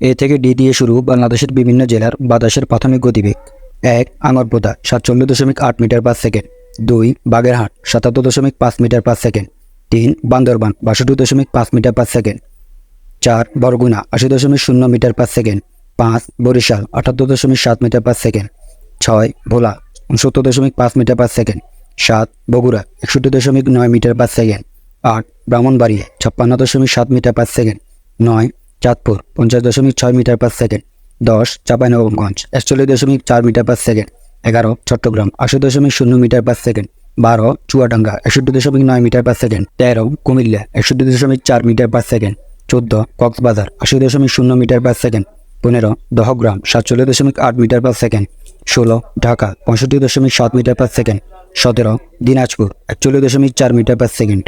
এ থেকে ডি দিয়ে শুরু বাংলাদেশের বিভিন্ন জেলার বাতাসের প্রাথমিক গতিবেগ। 1 Angarpota 47.8 metre per second. 2 Bagerhat 77.5 metre per second. 3 Bandarban 62.5 metre per second. 4 Barguna 80.0 metre per second. 5 Barishal 78.7 metre per second. 6 Bhola 69.5 metre per second. 7 Bogura 61.9 metre per second. 8 Brahmanbaria 56.7 metre per second. 9 Chandpur 50.6 metre per second. 10 Chapainawabganj 41.4 metre per second. 11 Chattogram 80.0 metre per second. 12 Chuadanga 61.9 metre per second. 13 Comilla 61.4 metre per second. 14 Cox's Bazar 80.0 metre per second. 15 Dahagram 47.8 metre per second. 16 Dhaka 65.7 metre per second. 17 Dinajpur 41.4 metre per second.